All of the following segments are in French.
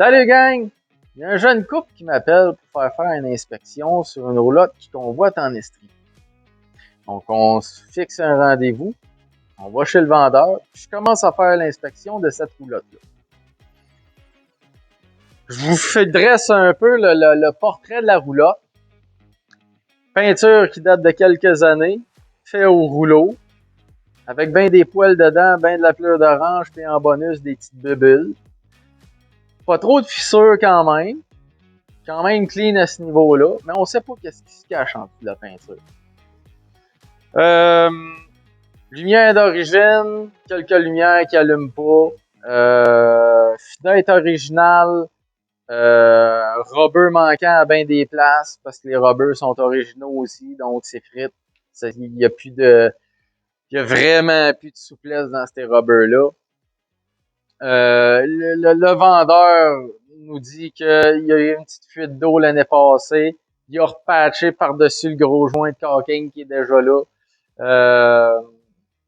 Salut gang! Il y a un jeune couple qui m'appelle pour faire une inspection sur une roulotte qui convoite en Estrie. Donc on se fixe un rendez-vous, on va chez le vendeur, puis je commence à faire l'inspection de cette roulotte-là. Je vous dresse un peu le portrait de la roulotte. Peinture qui date de quelques années, fait au rouleau, avec bien des poils dedans, bien de la pleure d'orange, puis en bonus des petites bulles. Pas trop de fissures quand même clean à ce niveau-là, mais on sait pas qu'est-ce qui se cache en dessous de la peinture. Lumière d'origine, quelques lumières qui allument pas. Fenêtre originale, rubber manquant à bien des places, parce que les rubbers sont originaux aussi, donc c'est frites. Il y a vraiment plus de souplesse dans ces rubbers-là. Le vendeur nous dit qu'il y a eu une petite fuite d'eau l'année passée. Il a repatché par-dessus le gros joint de caulking qui est déjà là.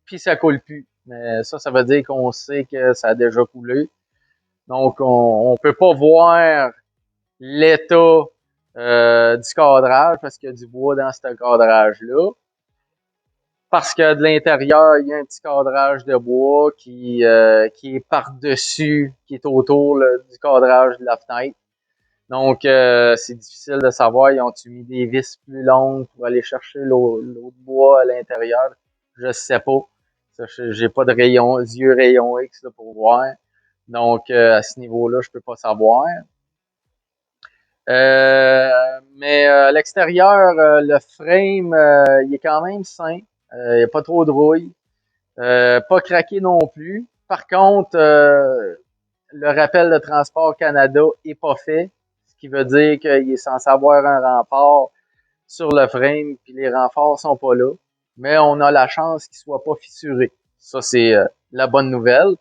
Puis ça coule plus. Mais ça veut dire qu'on sait que ça a déjà coulé. Donc, on peut pas voir l'état du cadrage parce qu'il y a du bois dans ce cadrage-là. Parce que de l'intérieur, il y a un petit cadrage de bois qui est par-dessus, qui est autour du cadrage de la fenêtre. Donc, c'est difficile de savoir, ils ont-tu mis des vis plus longues pour aller chercher l'autre bois à l'intérieur? Je sais pas. J'ai pas de yeux rayon X là, pour voir. Donc, à ce niveau-là, je peux pas savoir. Mais à l'extérieur, le frame, il est quand même sain. Il n'y a pas trop de rouille. Pas craqué non plus. Par contre, le rappel de Transport Canada est pas fait. Ce qui veut dire qu'il est censé avoir un rempart sur le frame, puis les renforts sont pas là. Mais on a la chance qu'il soit pas fissuré. Ça, c'est la bonne nouvelle.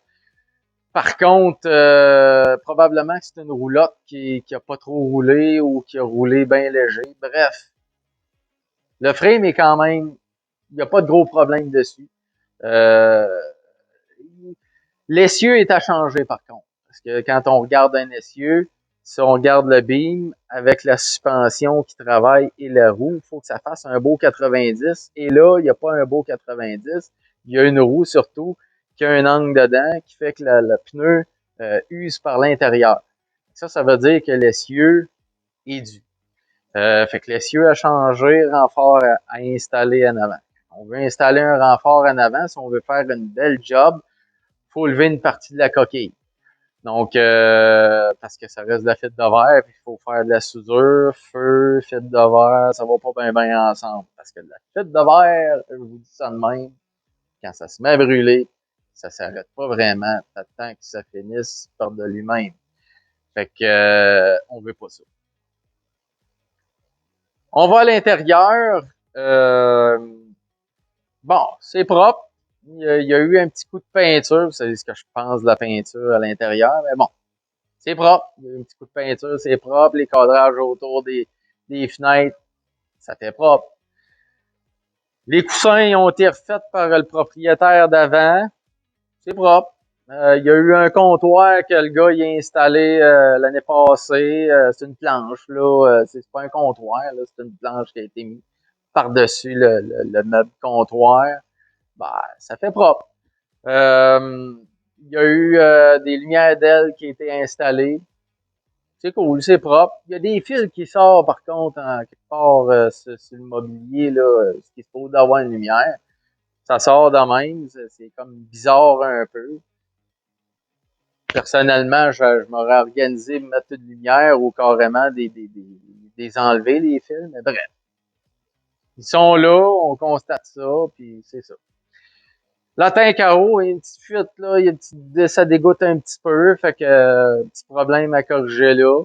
Par contre, probablement que c'est une roulotte qui a pas trop roulé ou qui a roulé bien léger. Bref, le frame est quand même, il n'y a pas de gros problème dessus. L'essieu est à changer par contre. Parce que quand on regarde un essieu, si on regarde le beam avec la suspension qui travaille et la roue, il faut que ça fasse un beau 90. Et là, il n'y a pas un beau 90. Il y a une roue surtout qui a un angle dedans qui fait que le pneu use par l'intérieur. Ça veut dire que l'essieu est dû. Fait que l'essieu a changé, renfort à installer en avant. On veut installer un renfort en avant, si on veut faire une belle job, faut lever une partie de la coquille. Donc, parce que ça reste de la fibre de verre, puis il faut faire de la soudure, feu, fibre de verre, ça va pas bien ensemble. Parce que la fibre de verre, je vous dis ça de même, quand ça se met à brûler, ça s'arrête pas vraiment, tant que ça finisse par de lui-même. Fait que, on veut pas ça. On va à l'intérieur. Bon, c'est propre. Il y a eu un petit coup de peinture. Vous savez ce que je pense de la peinture à l'intérieur. Mais bon, c'est propre. Il y a eu un petit coup de peinture, c'est propre. Les cadrages autour des fenêtres, ça fait propre. Les coussins ont été refaits par le propriétaire d'avant. C'est propre. Il y a eu un comptoir que le gars il a installé l'année passée. C'est une planche, là. C'est pas un comptoir, là. C'est une planche qui a été mise par-dessus le meuble comptoir. Ben, ça fait propre. Il y a eu des lumières d'aile qui ont été installées. C'est cool, c'est propre. Il y a des fils qui sortent, par contre, quelque part sur le mobilier, là, ce qui est supposé d'avoir une lumière. Ça sort de même. C'est comme bizarre un peu. Personnellement, je m'aurais organisé de mettre une lumière ou carrément des enlever, les fils, mais bref. Ils sont là, on constate ça, puis c'est ça. La tank à eau, il y a une petite fuite, là, ça dégoûte un petit peu, fait que petit problème à corriger là.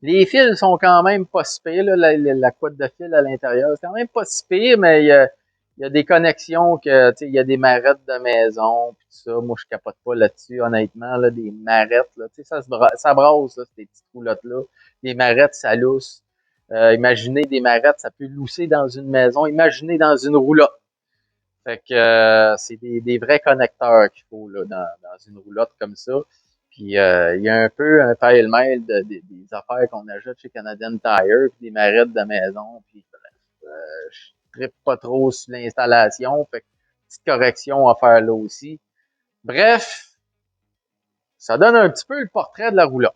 Les fils sont quand même pas si pires, là, la couette de fil à l'intérieur, c'est quand même pas si pire, mais il y a des connexions que, tu sais, il y a des marettes de maison, pis tout ça. Moi, je capote pas là-dessus, honnêtement, là, des marettes, là, tu sais, ça brasse, là, ces petites roulottes-là. Les marettes, ça lousse. Imaginez des marettes, ça peut lousser dans une maison. Imaginez dans une roulotte. Fait que c'est des vrais connecteurs qu'il faut là, dans une roulotte comme ça. Puis il y a un peu un pêle-mêle des affaires qu'on achète chez Canadian Tire, puis des marettes de maison, puis bref, je trippe pas trop sur l'installation, fait que petite correction à faire là aussi. Bref, ça donne un petit peu le portrait de la roulotte.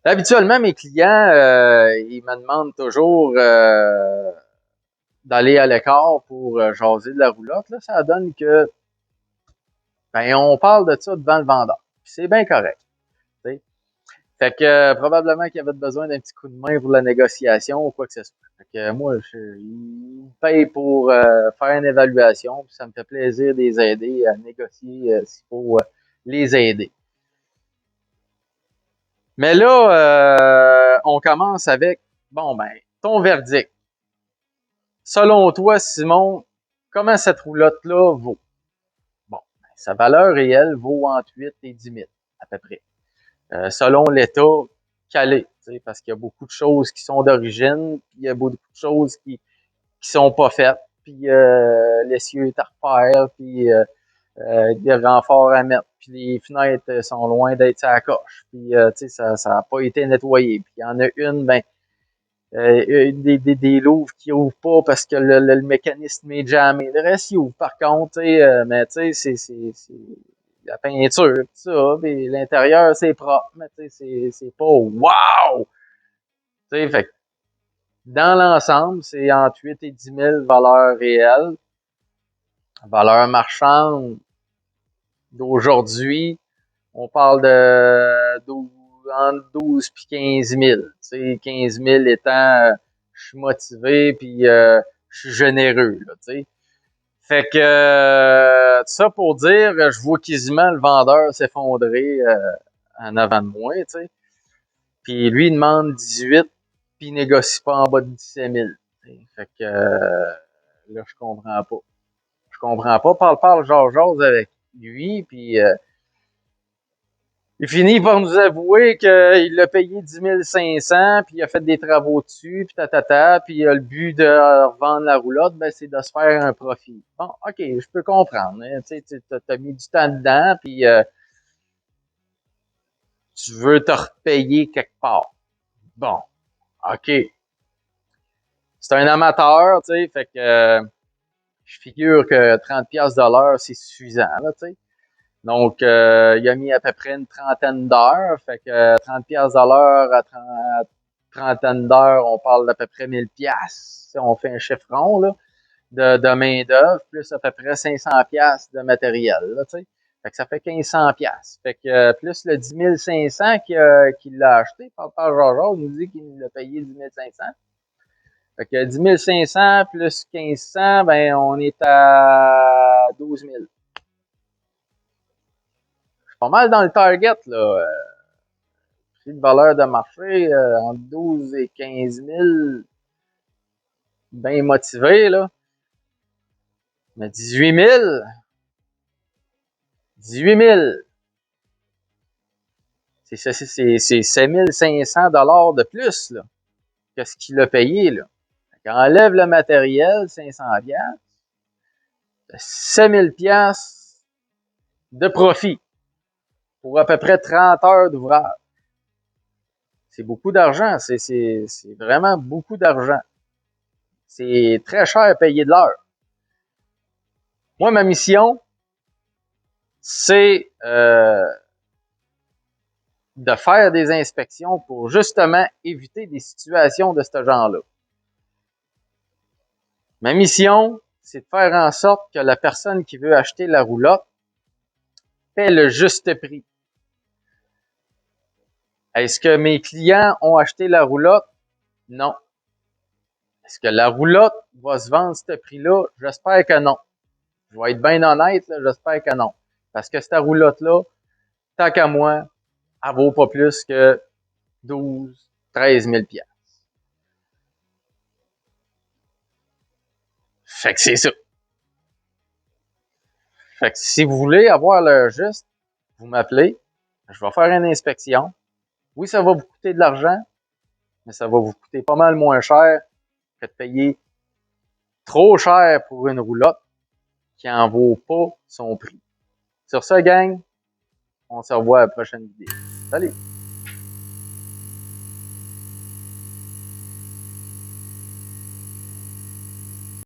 Habituellement, mes clients, ils me demandent toujours d'aller à l'écart pour jaser de la roulotte. Là, ça donne que on parle de ça devant le vendeur. Puis c'est bien correct. T'sais. Fait que probablement qu'il y avait besoin d'un petit coup de main pour la négociation ou quoi que ce soit. Fait que moi, ils me payent pour faire une évaluation. Puis ça me fait plaisir de les aider à négocier s'il faut les aider. Mais là, on commence avec, ton verdict. Selon toi, Simon, comment cette roulotte-là vaut? Bon, sa valeur réelle vaut entre 8 et 10 000, à peu près. Selon l'état calé, parce qu'il y a beaucoup de choses qui sont d'origine, puis il y a beaucoup de choses qui sont pas faites, puis l'essieu est à refaire, puis des renforts à mettre, puis les fenêtres sont loin d'être à la coche, puis ça a pas été nettoyé, puis il y en a une, des louvres qui ouvrent pas parce que le mécanisme est jamais. Le reste, il ouvre par contre, mais tu sais, c'est la peinture, tout ça, puis l'intérieur, c'est propre, mais tu sais, c'est pas wow! Tu sais, fait que dans l'ensemble, c'est entre 8 et 10 000 valeurs réelles. Valeur marchande d'aujourd'hui, on parle de 12, entre 12 puis 15 000. Tu sais, 15 000 étant, je suis motivé puis je suis généreux, là, tu sais. Fait que, ça pour dire, je vois quasiment le vendeur s'effondrer en avant de moi, tu sais. Puis lui, il demande 18, puis il négocie pas en bas de 17 000. T'sais. Fait que, là, je comprends pas. Je comprends pas. Parle, jase avec lui, puis il finit par nous avouer qu'il l'a payé 10 500, puis il a fait des travaux dessus, puis puis le but de revendre la roulotte, c'est de se faire un profit. Bon, ok, je peux comprendre. Hein, tu sais, t'as mis du temps dedans, puis tu veux te repayer quelque part. Bon, ok. C'est un amateur, tu sais, fait que je figure que 30 pièces de l'heure, c'est suffisant, là, tu sais. Donc, il a mis à peu près une trentaine d'heures. Fait que 30 pièces de l'heure à trentaine d'heures, on parle d'à peu près 1000 pièces. On fait un chiffron là, de main-d'œuvre, plus à peu près 500 pièces de matériel. Là, tu sais. Fait que ça fait 1500 pièces. Fait que plus le 10 500 qu'il a acheté, par Georges nous dit qu'il l'a payé 10 500. Fait que 10 500 plus 1500, on est à 12 000. Pas mal dans le target, là. Prix de valeur de marché entre 12 et 15 000, bien motivé, là. Mais 18 000, 18 000, c'est 7 500 $ de plus, là, que ce qu'il a payé, là. Quand on enlève le matériel, 500 $, 7 000 $ de profit pour à peu près 30 heures d'ouvrage. C'est beaucoup d'argent. C'est vraiment beaucoup d'argent. C'est très cher à payer de l'heure. Moi, ma mission, c'est de faire des inspections pour justement éviter des situations de ce genre-là. Ma mission, c'est de faire en sorte que la personne qui veut acheter la roulotte paie le juste prix. Est-ce que mes clients ont acheté la roulotte? Non. Est-ce que la roulotte va se vendre à ce prix-là? J'espère que non. Je vais être bien honnête, là, j'espère que non. Parce que cette roulotte-là, tant qu'à moi, elle vaut pas plus que 12, 13 000 $. Fait que c'est ça. Fait que si vous voulez avoir l'heure juste, vous m'appelez. Je vais faire une inspection. Oui, ça va vous coûter de l'argent, mais ça va vous coûter pas mal moins cher que de payer trop cher pour une roulotte qui en vaut pas son prix. Sur ce, gang, on se revoit à la prochaine vidéo. Salut!